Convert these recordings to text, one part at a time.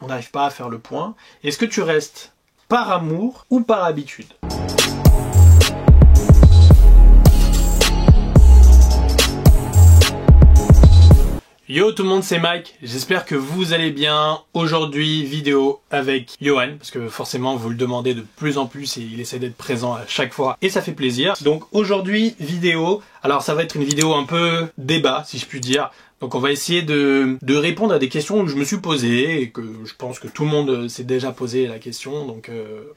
on n'arrive pas à faire le point. Est-ce que tu restes par amour ou par habitude? Yo tout le monde, c'est Mike, j'espère que vous allez bien. Aujourd'hui, vidéo avec Johan, parce que forcément vous le demandez de plus en plus et il essaie d'être présent à chaque fois et ça fait plaisir. Donc aujourd'hui, vidéo, alors ça va être une vidéo un peu débat si je puis dire. Donc on va essayer de répondre à des questions que je me suis posées et que je pense que tout le monde s'est déjà posé la question. Donc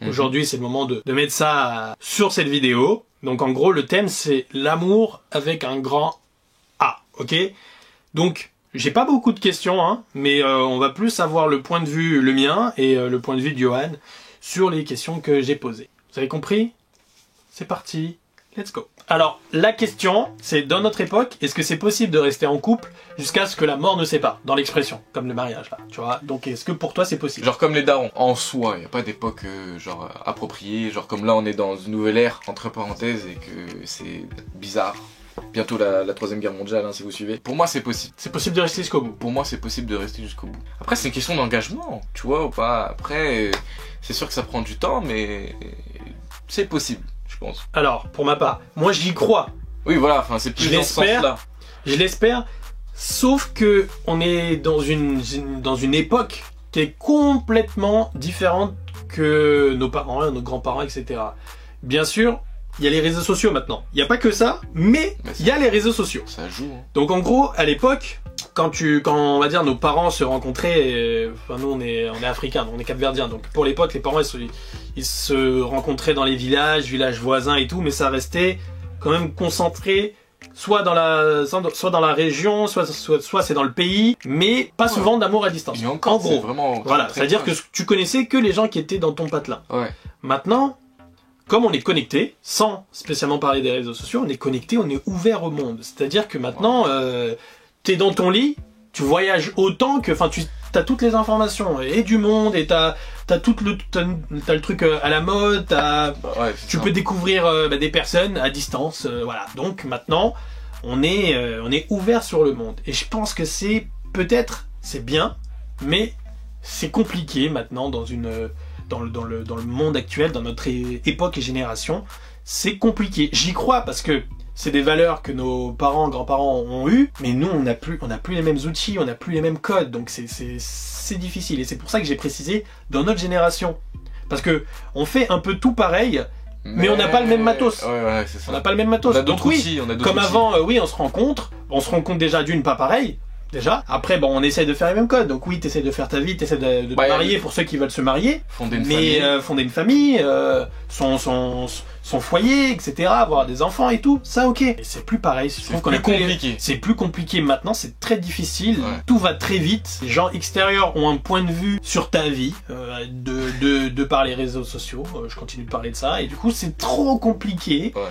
aujourd'hui c'est le moment de mettre ça sur cette vidéo. Donc en gros le thème c'est l'amour avec un grand A, ok? Donc j'ai pas beaucoup de questions, hein, mais on va plus avoir le point de vue, le mien, et le point de vue de Johan sur les questions que j'ai posées. Vous avez compris? C'est parti, let's go. Alors, la question, c'est dans notre époque, est-ce que c'est possible de rester en couple jusqu'à ce que la mort ne sépare? Dans l'expression, comme le mariage, là, tu vois. Donc, est-ce que pour toi, c'est possible? Genre comme les darons, en soi, il n'y a pas d'époque genre appropriée, genre comme là, on est dans une nouvelle ère, entre parenthèses, et que c'est bizarre. Bientôt la troisième guerre mondiale, hein, si vous suivez. Pour moi, c'est possible. C'est possible de rester jusqu'au bout. Pour moi, c'est possible de rester jusqu'au bout. Après, c'est une question d'engagement, tu vois, ou pas. Après, c'est sûr que ça prend du temps, mais c'est possible, je pense. Alors, pour ma part, moi, j'y crois. Oui, voilà, enfin, c'est plus dans ce sens-là. Je l'espère, sauf que on est dans une époque qui est complètement différente que nos parents, nos grands-parents, etc. Bien sûr, il y a les réseaux sociaux maintenant. Il n'y a pas que ça, mais il y a les réseaux sociaux. Ça joue. Hein. Donc en gros, à l'époque, quand on va dire nos parents se rencontraient, enfin nous on est africains, on est capverdiens, donc pour l'époque les parents ils se rencontraient dans les villages voisins et tout, mais ça restait quand même concentré soit dans la région, soit c'est dans le pays, mais pas souvent d'amour à distance. Et encore, en gros, vraiment voilà, c'est-à-dire que tu connaissais que les gens qui étaient dans ton patelin. Ouais. Maintenant, comme on est connecté, sans spécialement parler des réseaux sociaux, on est connecté, on est ouvert au monde. C'est-à-dire que maintenant, t'es dans ton lit, tu voyages autant que, enfin, t'as toutes les informations et du monde et t'as le truc à la mode, tu peux découvrir des personnes à distance, voilà. Donc maintenant, on est ouvert sur le monde. Et je pense que c'est bien, mais c'est compliqué maintenant dans le monde actuel, dans notre époque et génération, c'est compliqué. J'y crois parce que c'est des valeurs que nos parents, grands-parents ont eues, mais nous on n'a plus les mêmes outils, on n'a plus les mêmes codes, donc c'est difficile. Et c'est pour ça que j'ai précisé dans notre génération, parce que on fait un peu tout pareil, mais on n'a pas le même matos. Ouais, c'est ça. On n'a pas le même matos. Donc oui, comme avant, oui, on se rencontre déjà d'une pas pareil. Déjà. Après, bon, on essaye de faire les mêmes codes. Donc oui, t'essayes de faire ta vie, t'essayes de te marier pour ceux qui veulent se marier. Fonder une famille, son foyer, etc. Avoir des enfants et tout. Ça, ok. Et c'est plus pareil. C'est plus compliqué. C'est plus compliqué maintenant. C'est très difficile. Ouais. Tout va très vite. Les gens extérieurs ont un point de vue sur ta vie de par les réseaux sociaux. Je continue de parler de ça. Et du coup, c'est trop compliqué. Ouais.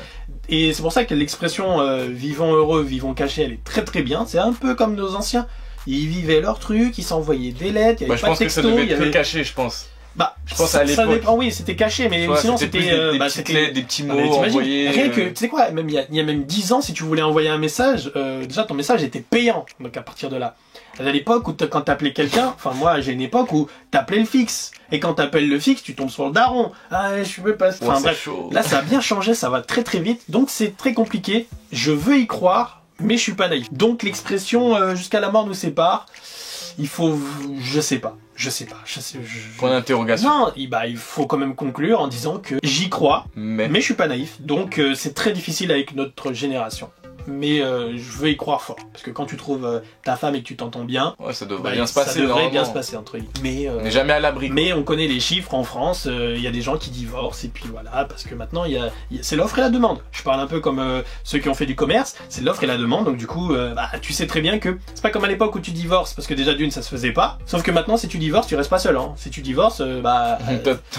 Et c'est pour ça que l'expression vivons heureux, vivons cachés, elle est très très bien. C'est un peu comme nos anciens. Ils vivaient leur truc, ils s'envoyaient des lettres, il y avait pas de texto. Je pense que ça devait être plus caché, je pense. Je pense à l'époque. Ça dépend, oui, c'était caché, mais sinon c'était des petits mots envoyés. Rien que, tu sais quoi, même il y a même 10 ans, si tu voulais envoyer un message, déjà ton message était payant. Donc à partir de là. À l'époque où quand t'appelais quelqu'un, enfin moi j'ai une époque où t'appelais le fixe. Et quand t'appelles le fixe, tu tombes sur le daron. Ah, je veux pas. Enfin bref, chaud. Là ça a bien changé, ça va très très vite. Donc c'est très compliqué. Je veux y croire, mais je suis pas naïf. Donc l'expression jusqu'à la mort nous sépare, il faut, je sais pas. Point d'interrogation. Non, il faut quand même conclure en disant que j'y crois, mais je suis pas naïf. Donc c'est très difficile avec notre génération. Mais je veux y croire fort. Parce que quand tu trouves ta femme et que tu t'entends bien, ouais, ça devrait bien se passer. Ça devrait bien se passer, entre guillemets. On n'est jamais à l'abri. Mais on connaît les chiffres en France, il y a des gens qui divorcent, et puis voilà, parce que maintenant, c'est l'offre et la demande. Je parle un peu comme ceux qui ont fait du commerce, c'est l'offre et la demande, donc du coup, tu sais très bien que c'est pas comme à l'époque où tu divorces, parce que déjà d'une, ça se faisait pas. Sauf que maintenant, si tu divorces, tu restes pas seul. Hein. Si tu divorces, t'as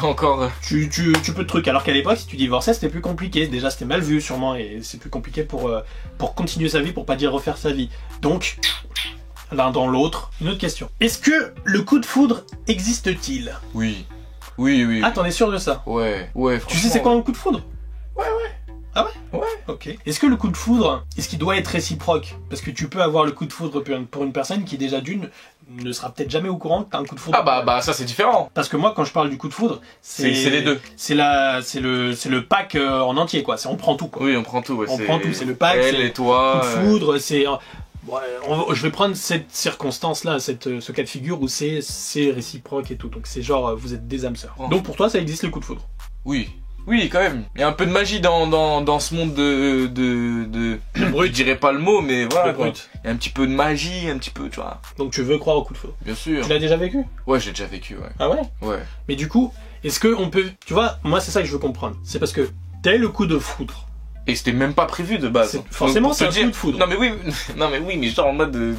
encore... Tu peux te truc. Alors qu'à l'époque, si tu divorçais, c'était plus compliqué. Déjà, c'était mal vu, sûrement, et c'est plus compliqué pour continuer sa vie, pour pas dire refaire sa vie. Donc, l'un dans l'autre. Une autre question. Est-ce que le coup de foudre existe-t-il? Oui. Ah, t'en es sûr de ça? Ouais, tu sais c'est quoi un coup de foudre? Ouais. Ah ouais? Ouais. Ok. Est-ce que le coup de foudre, est-ce qu'il doit être réciproque? Parce que tu peux avoir le coup de foudre pour une personne qui déjà d'une ne sera peut-être jamais au courant que t'as un coup de foudre. Ah bah ça c'est différent. Parce que moi, quand je parle du coup de foudre, C'est les deux. C'est le pack en entier, quoi. On prend tout, quoi. Oui, on prend tout. Ouais, on prend tout, c'est le pack, elle c'est et toi. coup de foudre, c'est... Ouais, je vais prendre cette circonstance-là, ce cas de figure où c'est réciproque et tout. Donc c'est genre, vous êtes des âmes sœurs. Oh. Donc pour toi, ça existe le coup de foudre. Oui. Oui, quand même. Il y a un peu de magie dans ce monde de... Brut. Je dirais pas le mot, mais voilà. Le Quoi. brut. Il y a un petit peu de magie, un petit peu, tu vois. Donc tu veux croire au coup de foudre. Bien sûr. Tu l'as déjà vécu? Ouais, j'ai déjà vécu, ouais. Ah ouais? Ouais. Mais du coup, est-ce qu'on peut... Tu vois, moi c'est ça que je veux comprendre. C'est parce que t'as eu le coup de foudre. Et c'était même pas prévu de base. Forcément, c'est un dire... coup de foudre. Non mais oui, mais genre en mode...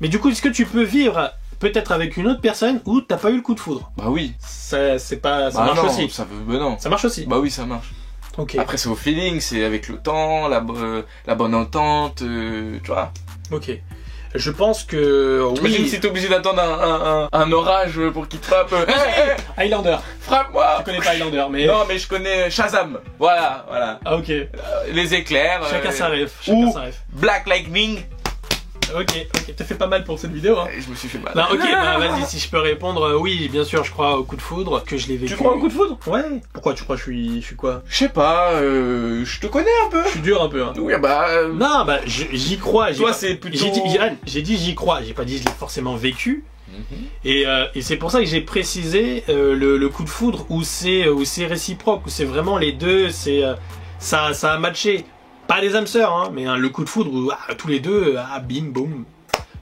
Mais du coup, est-ce que tu peux vivre peut-être avec une autre personne où t'as pas eu le coup de foudre? Bah oui. Ça marche non, aussi. Bah non. Ça marche aussi. Bah oui, ça marche. Ok. Après c'est au feeling, c'est avec le temps, la bonne entente, tu vois. Ok. Je pense que... T'imagines Oui. si t'es obligé d'attendre un orage pour qu'il te frappe. Hey, Highlander. frappe-moi. Je connais pas Highlander, mais... Non mais je connais Shazam. Voilà. Ah ok. Les éclairs. Chacun sa rêve. ou- Chacun sa rêve. Black Lightning. Ok. T'as fait pas mal pour cette vidéo, hein. Je me suis fait mal. Non, ok, bah, vas-y, si je peux répondre, oui, bien sûr, je crois au coup de foudre, que je l'ai vécu. Tu crois au coup de foudre? Ouais. Pourquoi tu crois que je suis quoi? Je sais pas, je te connais un peu. Je suis dur un peu, hein. Oui, bah... Non, bah, j'y crois. Toi, c'est plutôt... J'ai dit j'y crois, j'ai pas dit je l'ai forcément vécu. Et c'est pour ça que j'ai précisé le coup de foudre où c'est réciproque, où c'est vraiment les deux, ça a matché. Pas des âmes sœurs, hein, mais le coup de foudre où tous les deux, bim, boum.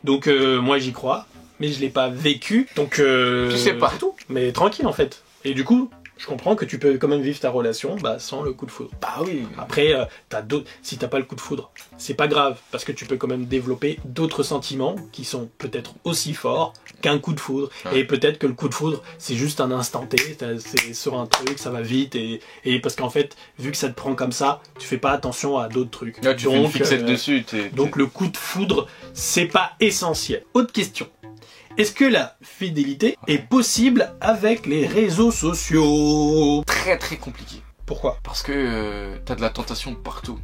Donc moi j'y crois, mais je l'ai pas vécu, donc Tu sais pas. c'est tout. Mais tranquille en fait. Et du coup, je comprends que tu peux quand même vivre ta relation sans le coup de foudre. Bah oui. Après, si t'as pas le coup de foudre, c'est pas grave, parce que tu peux quand même développer d'autres sentiments qui sont peut-être aussi forts qu'un coup de foudre. Ouais. Et peut-être que le coup de foudre, c'est juste un instant T, c'est sur un truc, ça va vite, et parce qu'en fait, vu que ça te prend comme ça, tu fais pas attention à d'autres trucs. Là, tu fais une fixette dessus. Donc le coup de foudre, c'est pas essentiel. Autre question. Est-ce que la fidélité est possible avec les réseaux sociaux? Très très compliqué. Pourquoi? Parce que t'as de la tentation partout.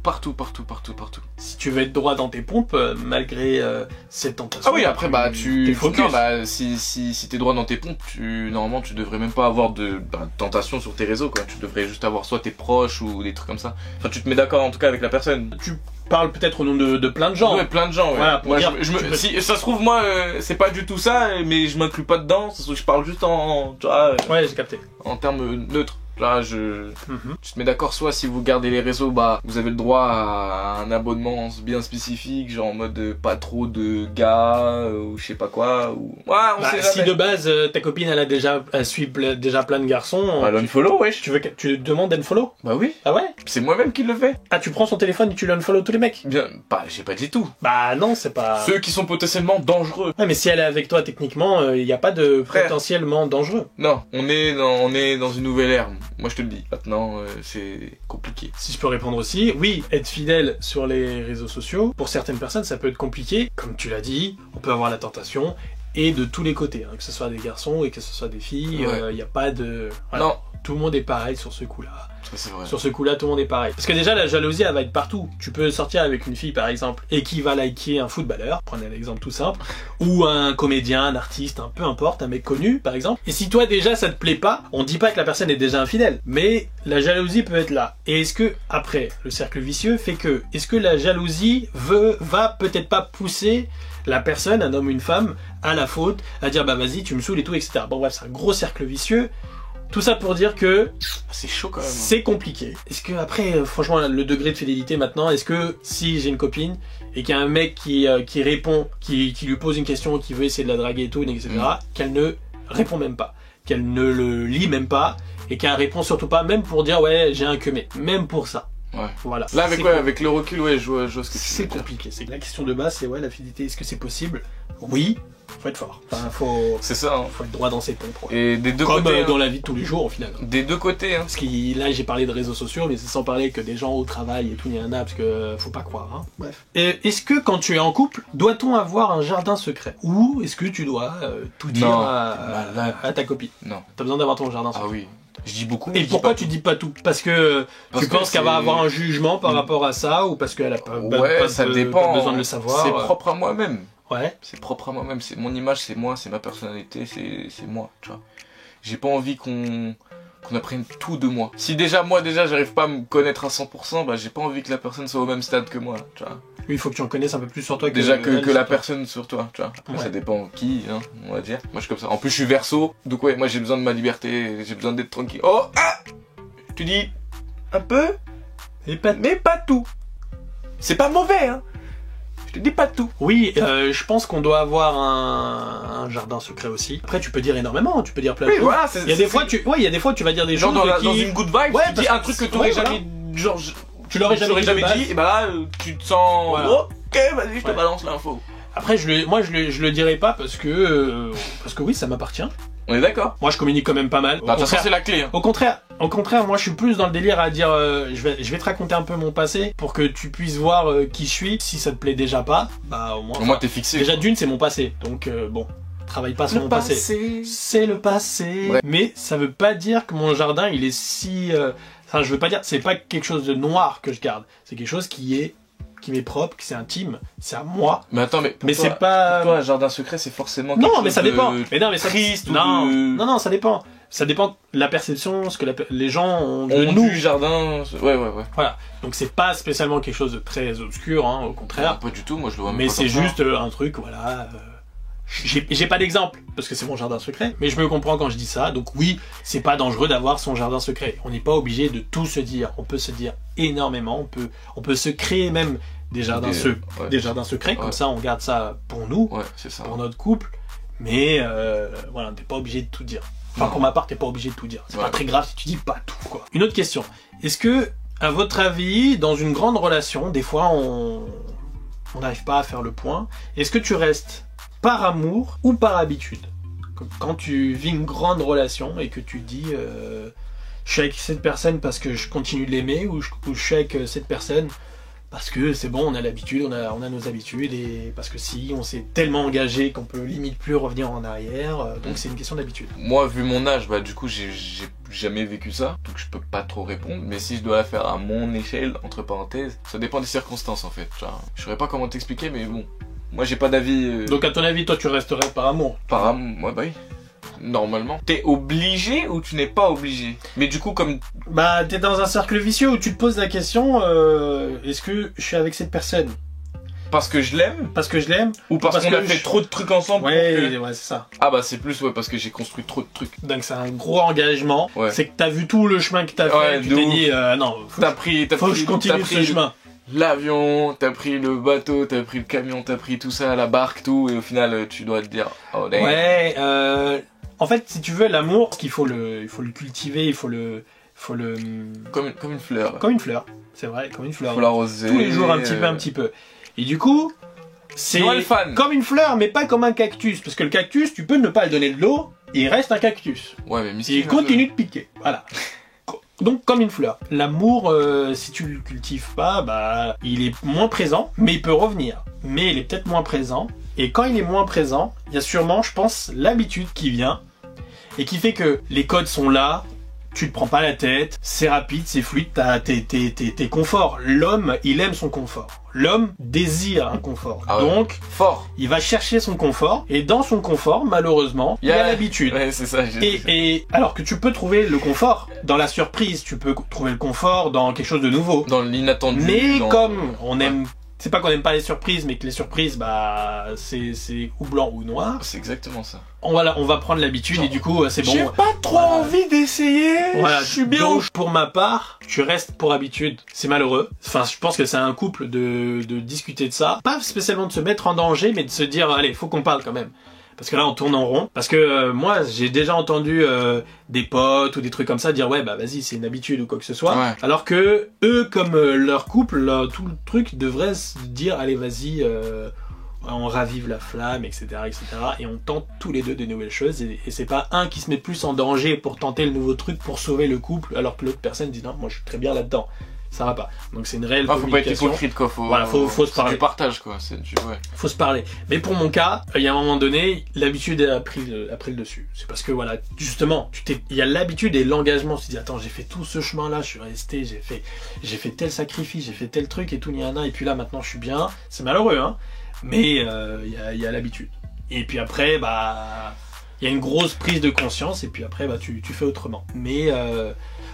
Si tu veux être droit dans tes pompes, malgré cette tentation... Ah oui, après bah t'es focus. Non, bah si t'es droit dans tes pompes, normalement tu devrais même pas avoir de tentation sur tes réseaux, quoi. Tu devrais juste avoir soit tes proches ou des trucs comme ça. Enfin, tu te mets d'accord en tout cas avec la personne. Tu parles peut-être au nom de plein de gens. Ouais, plein de gens, ouais. Voilà, pour Moi, dire, si ça se trouve, moi, c'est pas du tout ça, mais je m'inclus pas dedans. Ça se trouve, je parle juste tu vois, Ouais, j'ai capté. en termes neutres. Là, tu te mets d'accord, soit si vous gardez les réseaux, bah, vous avez le droit à un abonnement bien spécifique, genre en mode pas trop de gars, ou je sais pas quoi, ou... Ouais, on sait Si jamais. de base, ta copine, elle suit déjà plein de garçons, Bah, l'unfollow, wesh. tu demandes d'unfollow? Bah oui, Ah ouais? c'est moi-même qui le fais. Ah, tu prends son téléphone et tu l'unfollow tous les mecs? Bien, bah, j'ai pas dit tout. Bah non, c'est pas... Ceux qui sont potentiellement dangereux. Ouais, mais si elle est avec toi, techniquement, il n'y a pas de Frère. potentiellement dangereux. Non, on est dans une nouvelle ère. Moi, je te le dis. Maintenant, c'est compliqué. Si je peux répondre aussi, oui, être fidèle sur les réseaux sociaux, pour certaines personnes, ça peut être compliqué. Comme tu l'as dit, on peut avoir la tentation, et de tous les côtés, hein, que ce soit des garçons et que ce soit des filles, Ouais. il n'y a pas de... Voilà. Non, Tout le monde est pareil sur ce coup-là. ça c'est vrai. Sur ce coup-là, tout le monde est pareil. Parce que déjà, la jalousie, elle va être partout. Tu peux sortir avec une fille, par exemple, et qui va liker un footballeur, prenez l'exemple tout simple, ou un comédien, un artiste, peu importe, un mec connu, par exemple. Et si toi, déjà, ça te plaît pas, on dit pas que la personne est déjà infidèle, mais la jalousie peut être là. Et est-ce que, après, le cercle vicieux fait que, est-ce que la jalousie va peut-être pas pousser la personne, un homme ou une femme, à la faute, à dire, bah vas-y, tu me saoules et tout, etc. Bon bref, c'est un gros cercle vicieux. Tout ça pour dire que C'est chaud quand même. c'est compliqué. Est-ce que après, franchement, le degré de fidélité maintenant, est-ce que si j'ai une copine et qu'il y a un mec qui répond, qui lui pose une question, qui veut essayer de la draguer et tout, etc., qu'elle ne répond même pas, qu'elle ne le lit même pas, et qu'elle répond surtout pas, même pour dire ouais j'ai un queumé, même pour ça. Ouais. Voilà. Là, avec C'est ouais, com- avec le recul, ouais, je vois ce que tu veux C'est dire. compliqué. C'est la question de base, c'est ouais la fidélité, est-ce que c'est possible? Oui, faut être fort. Enfin, faut C'est ça. Hein. être droit dans ses pompes. Ouais. Et des deux Comme côtés. dans Hein. la vie de tous les jours au final. Des deux côtés. Hein. Parce que là j'ai parlé de réseaux sociaux, mais c'est sans parler que des gens au travail et tout, il y en a, parce que faut pas croire. Hein. Bref. Est-ce que quand tu es en couple, doit-on avoir un jardin secret? Ou est-ce que tu dois tout dire Non. à ta copine? Non. T'as besoin d'avoir ton jardin secret. Ah oui. Je dis beaucoup. Et je dis pourquoi pas tu tout. dis pas tout? Parce que tu penses qu'elle va c'est- avoir un jugement par rapport à ça, ou parce qu'elle a pas, Ouais, ça dépend. pas besoin de le savoir? C'est propre à moi-même. Ouais. C'est propre à moi-même, c'est mon image, c'est moi, c'est ma personnalité, c'est moi, tu vois. J'ai pas envie qu'on apprenne tout de moi. Si déjà j'arrive pas à me connaître à 100%, bah j'ai pas envie que la personne soit au même stade que moi, tu vois. Oui, il faut que tu en connaisses un peu plus sur toi que la personne sur toi, tu vois. Après, ça dépend qui, hein, on va dire. Moi je suis comme ça. En plus je suis Verseau, donc ouais, moi j'ai besoin de ma liberté, j'ai besoin d'être tranquille. Oh, ah, tu dis un peu, mais pas tout. C'est pas mauvais, hein. Je te dis pas tout. Oui, je pense qu'on doit avoir un jardin secret aussi. Après, tu peux dire énormément, tu peux dire plein de choses. Voilà, il y a des fois, tu vas dire des genre choses dans une good vibe, tu dis un truc que t'aurais jamais, genre, tu l'aurais jamais dit, et bah là, tu te sens, voilà. Ok, vas-y, je te balance l'info. Après, je le dirai pas parce que oui, ça m'appartient. On est d'accord. Moi, je communique quand même pas mal. Bah, de toute façon, c'est la clé. Hein. Au contraire, moi, je suis plus dans le délire à dire, je vais te raconter un peu mon passé pour que tu puisses voir qui je suis. Si ça te plaît déjà pas, bah au moins. T'es fixé. Déjà d'une, c'est mon passé, donc bon. Travaille pas sur mon passé. C'est le passé. Ouais. Mais ça veut pas dire que mon jardin, il est si. Enfin, je veux pas dire, c'est pas quelque chose de noir que je garde. C'est quelque chose qui m'est propre, qui c'est intime, c'est à moi. Mais attends, mais c'est pas. Pour toi, un jardin secret, c'est forcément. Non, mais ça dépend. Mais non, mais ça triste. Non, ça dépend. Ça dépend de la perception, ce que les gens ont de nous. Du jardin. Ouais. Voilà. Donc c'est pas spécialement quelque chose de très obscur, hein, au contraire. Non, pas du tout. Moi, je le vois. Mais c'est juste un truc, voilà. J'ai pas d'exemple, parce que c'est mon jardin secret, mais je me comprends quand je dis ça, donc oui, c'est pas dangereux d'avoir son jardin secret. On n'est pas obligé de tout se dire, on peut se dire énormément, on peut se créer même des jardins secrets, comme ça on garde ça pour nous, c'est ça. Pour notre couple, mais voilà, t'es pas obligé de tout dire. Enfin, pour ma part, t'es pas obligé de tout dire. C'est pas très grave si tu dis pas tout, quoi. Une autre question, est-ce que, à votre avis, dans une grande relation, des fois on n'arrive pas à faire le point, est-ce que tu restes par amour ou par habitude? Quand tu vis une grande relation et que tu dis je suis avec cette personne parce que je continue de l'aimer, ou je suis avec cette personne parce que c'est bon, on a l'habitude, on a nos habitudes, et parce que si on s'est tellement engagé qu'on peut limite plus revenir en arrière, donc c'est une question d'habitude. Moi, vu mon âge, bah du coup j'ai jamais vécu ça, donc je peux pas trop répondre, mais si je dois la faire à mon échelle, entre parenthèses, ça dépend des circonstances en fait. Genre, je saurais pas comment t'expliquer, mais bon. Moi j'ai pas d'avis. Donc à ton avis, toi tu resterais par amour? Par amour, ouais, bah oui. Normalement. T'es obligé ou tu n'es pas obligé? Mais du coup comme... Bah t'es dans un cercle vicieux où tu te poses la question, est-ce que je suis avec cette personne parce que je l'aime? Parce que je l'aime? Ou parce qu'on a fait trop de trucs ensemble? Ouais, c'est ça. Ah bah c'est plus parce que j'ai construit trop de trucs. Donc c'est un gros engagement. Ouais. C'est que t'as vu tout le chemin que t'as fait, tu t'es dit non, faut que je continue ce chemin. L'avion, t'as pris le bateau, t'as pris le camion, t'as pris tout ça, la barque, tout, et au final tu dois te dire oh damn. Ouais, en fait si tu veux l'amour, il faut le cultiver, il faut le comme une fleur. Comme une fleur, c'est vrai, comme une fleur. Faut l'arroser. Tous les jours un petit peu. Et du coup, c'est comme une fleur, mais pas comme un cactus, parce que le cactus, tu peux ne pas le donner de l'eau, et il reste un cactus. Ouais, mais il continue de piquer. Voilà. Donc comme une fleur. L'amour, si tu le cultives pas, bah il est moins présent, mais il peut revenir. Mais il est peut-être moins présent. Et quand il est moins présent, il y a sûrement, je pense, l'habitude qui vient et qui fait que les codes sont là. Tu te prends pas la tête, c'est rapide, c'est fluide, t'es confort. L'homme, il aime son confort. L'homme désire un confort. Ah ouais. Donc, fort. Il va chercher son confort, et dans son confort, malheureusement, il y a l'habitude. Ouais, c'est ça. Et alors que tu peux trouver le confort dans la surprise, tu peux trouver le confort dans quelque chose de nouveau. Dans l'inattendu. Mais comme on aime... C'est pas qu'on aime pas les surprises, mais que les surprises, bah, c'est ou blanc ou noir. C'est exactement ça. On va prendre l'habitude et du coup, c'est bon. J'ai pas trop envie d'essayer. Voilà, je suis bien. Donc, pour ma part, tu restes pour habitude. C'est malheureux. Enfin, je pense que c'est un couple de discuter de ça. Pas spécialement de se mettre en danger, mais de se dire, allez, faut qu'on parle quand même. Parce que là, on tourne en rond. Parce que moi, j'ai déjà entendu des potes ou des trucs comme ça dire ouais, bah vas-y, c'est une habitude ou quoi que ce soit. Ouais. Alors que eux, comme leur couple, tout le truc devrait se dire allez, vas-y, on ravive la flamme, etc., etc. Et on tente tous les deux de nouvelles choses. Et c'est pas un qui se met plus en danger pour tenter le nouveau truc pour sauver le couple, alors que l'autre personne dit non, moi je suis très bien là-dedans. Ça va pas. Donc c'est une réelle communication. Faut pas être hypocrite, quoi. Faut se parler. Du partage, quoi. Faut se parler. Mais pour mon cas, il y a un moment donné, l'habitude a pris le dessus. C'est parce que voilà, justement, il y a l'habitude et l'engagement. Tu te dis attends, j'ai fait tout ce chemin-là, je suis resté, j'ai fait tel sacrifice, j'ai fait tel truc et tout, et puis là maintenant je suis bien. C'est malheureux, hein. Mais il y a l'habitude. Et puis après, bah, il y a une grosse prise de conscience, et puis après, bah, tu fais autrement. Mais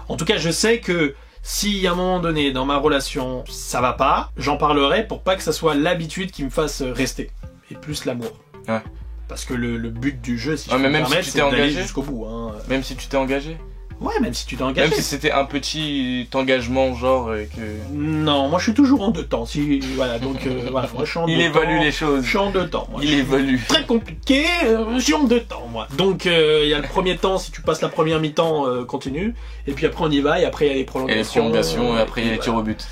en tout cas, je sais que si à un moment donné, dans ma relation, ça va pas, j'en parlerai pour pas que ça soit l'habitude qui me fasse rester. Et plus l'amour. Ouais. Parce que le but du jeu, si je Ouais, peux mais me même si permettre, tu c'est t'es d'aller engagé jusqu'au bout. Hein. Même si tu t'es engagé. Ouais, même si tu t'es engagé. Même si c'était un petit engagement, genre, et que... Non, moi je suis toujours en deux temps. Si, voilà, donc voilà, moi je suis en Il deux évalue temps. les choses. Je suis en deux temps. Moi, Il évalue. Très compliqué, je suis en deux temps, moi. Donc il y a le premier temps, si tu passes la première mi-temps, continue. Et puis après on y va, et après il y a les Et prolongations. les prolongations, et après il y a les voilà. tirs au but.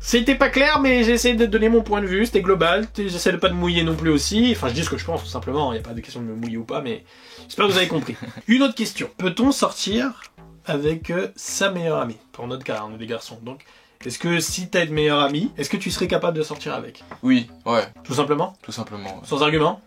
C'était pas clair, mais j'ai essayé de donner mon point de vue, c'était global. J'essaie de pas de mouiller non plus aussi. Enfin, je dis ce que je pense, tout simplement. Il n'y a pas de question de me mouiller ou pas, mais j'espère que vous avez compris. Une autre question. Peut-on sortir avec sa meilleure amie? Pour notre cas, on est des garçons. Donc, est-ce que si t'as une meilleure amie, est-ce que tu serais capable de sortir avec? Oui, ouais, Tout simplement? tout simplement. Sans argument?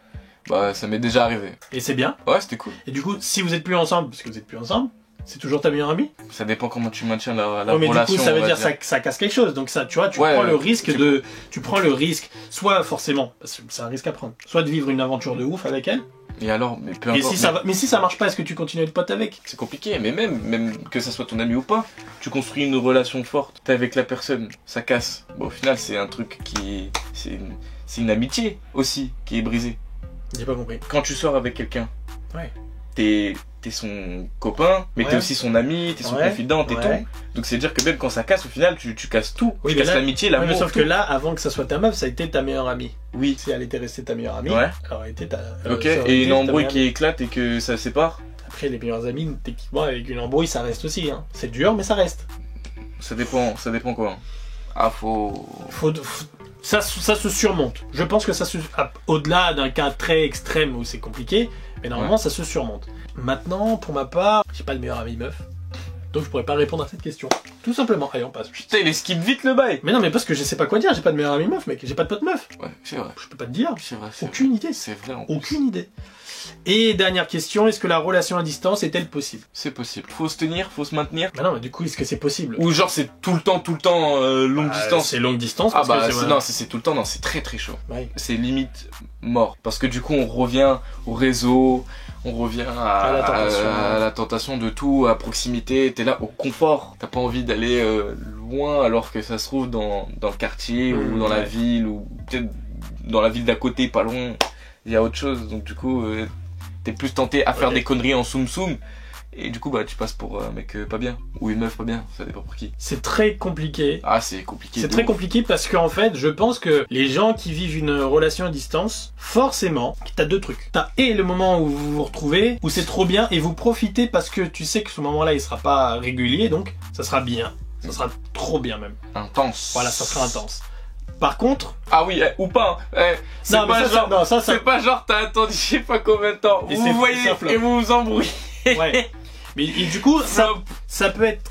Bah, ça m'est déjà arrivé. Et c'est bien? Ouais, c'était cool. Et du coup, si vous êtes plus ensemble, parce que vous êtes plus ensemble, c'est toujours ta meilleure amie? Ça dépend comment tu maintiens la Ouais, mais relation. du coup, ça veut on va dire que ça casse quelque chose. Donc ça, tu vois, tu Ouais, prends le risque tu- de, tu prends le risque, soit forcément, parce que c'est un risque à prendre, soit de vivre une aventure de ouf avec elle. Et alors, mais peu Et importe. si ça va, mais si ça marche pas, est-ce que tu continues à être pote avec? C'est compliqué, mais même que ça soit ton ami ou pas, tu construis une relation forte, t'es avec la personne, ça casse. Bon, au final, c'est un truc qui... C'est une amitié aussi qui est brisée. J'ai pas compris. Quand tu sors avec quelqu'un, Ouais. t'es son copain, mais Ouais. t'es aussi son ami, t'es son Ouais. confident, t'es Ouais. tout. Donc c'est dire que même quand ça casse, au final, tu casses tout. Oui, tu mais casses là- l'amitié, Ouais, l'amour. mais sauf tout. que là, avant que ça soit ta meuf, ça a été ta meilleure amie. Oui. Si elle était restée ta meilleure amie, Ouais. elle aurait été ta. Ok, ça aurait et été une ta embrouille meilleure qui éclate et que ça sépare, Après, les meilleures amies, techniquement, avec une embrouille, ça reste aussi. Hein. C'est dur, mais ça reste. ça dépend quoi. Ah, faut... Ça se surmonte. Je pense que ça se... Au-delà d'un cas très extrême où c'est compliqué, mais normalement, ça se surmonte. Maintenant, pour ma part, j'ai pas de meilleure amie meuf. Donc je pourrais pas répondre à cette question. Tout simplement. Allez, on passe. Putain, il esquive vite le bail. Mais non, mais parce que je sais pas quoi dire, j'ai pas de meilleure amie meuf, mec. J'ai pas de pote meuf. Ouais, c'est vrai. Je peux pas te dire. C'est vrai. Aucune idée. C'est vrai. En plus. Aucune idée. Et dernière question, est-ce que la relation à distance est-elle possible? C'est possible. Faut se tenir, faut se maintenir. Bah non, mais du coup, est-ce que c'est possible? Ou genre c'est tout le temps longue distance. C'est longue distance. Ah parce bah que c'est- non, c'est tout le temps, non, c'est très chaud. Ouais. C'est limite mort. Parce que du coup on revient au réseau, on revient À la tentation. à la tentation de tout, à proximité, t'es là au confort. T'as pas envie d'aller loin alors que ça se trouve dans le quartier ou dans la ouais. ville ou peut-être dans la ville d'à côté, pas loin. Il y a autre chose, donc du coup t'es plus tenté à faire Ok. des conneries en soum. Et du coup, bah, tu passes pour un mec pas bien. Ou une meuf pas bien, ça dépend pour qui. C'est très compliqué. Ah, c'est compliqué. C'est de très ouf. compliqué parce qu'en fait, je pense que les gens qui vivent une relation à distance, forcément, t'as deux trucs. T'as et le moment où vous vous retrouvez, où c'est trop bien, et vous profitez parce que tu sais que ce moment-là, il sera pas régulier, donc ça sera bien. Ça sera trop bien même. Intense. Voilà, ça sera intense. Par contre... Ah oui, ou pas. C'est Non, mais pas ça, genre... non, ça... C'est pas genre t'as attendu je sais pas combien de temps. Et Vous c'est- vous voyez ça floppe. et vous vous embrouillez. Ouais. Mais et du coup, ça peut être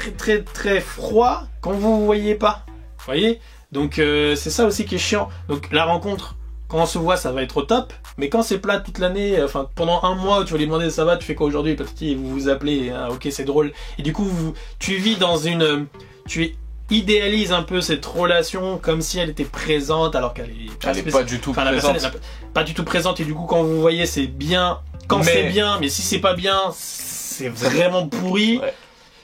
très froid quand vous voyez pas. Vous voyez? Donc c'est ça aussi qui est chiant. Donc la rencontre, quand on se voit, ça va être au top. Mais quand c'est plat toute l'année, enfin pendant un mois, tu vas lui demander ça va, tu fais quoi aujourd'hui, petit, vous vous appelez, hein, ok c'est drôle. Et du coup, tu vis dans une, tu idéalises un peu cette relation comme si elle était présente alors qu'elle est Elle est pas du tout Enfin, la personne présente. est pas du tout présente et du coup quand vous voyez c'est bien quand Mais- c'est bien, mais si c'est pas bien c'est vraiment pourri. Ouais.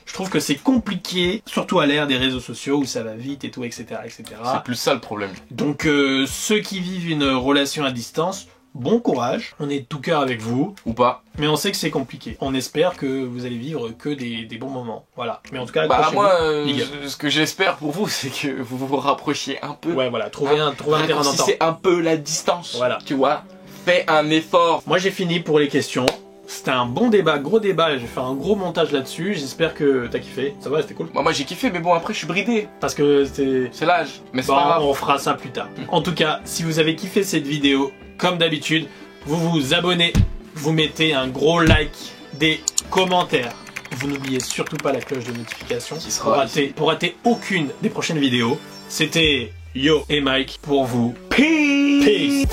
Je trouve que c'est compliqué, surtout à l'ère des réseaux sociaux où ça va vite et tout, etc. etc. C'est plus ça le problème. Donc ceux qui vivent une relation à distance, bon courage, on est de tout cœur avec vous, Ou pas. mais on sait que c'est compliqué. On espère que vous allez vivre que des bons moments. Voilà. Mais en tout cas, Bah accrochez-vous. moi, Ligue. ce que j'espère pour vous, c'est que vous vous rapprochiez un peu. Ouais, voilà, trouver un terrain d'entente. Raccourcissez un peu la distance. Voilà. Tu vois. Fais un effort. Moi j'ai fini pour les questions. C'était un bon débat, gros débat, j'ai fait un gros montage là-dessus, j'espère que t'as kiffé. Ça va, c'était cool. Moi j'ai kiffé, mais bon après je suis bridé. Parce que c'était... C'est l'âge. Mais c'est Bon, pas grave. on fera ça plus tard. En tout cas, si vous avez kiffé cette vidéo, comme d'habitude, vous vous abonnez, vous mettez un gros like, des commentaires. Vous n'oubliez surtout pas la cloche de notification Qui sera pour rater aucune des prochaines vidéos. C'était Yo et Mike pour vous. Peace.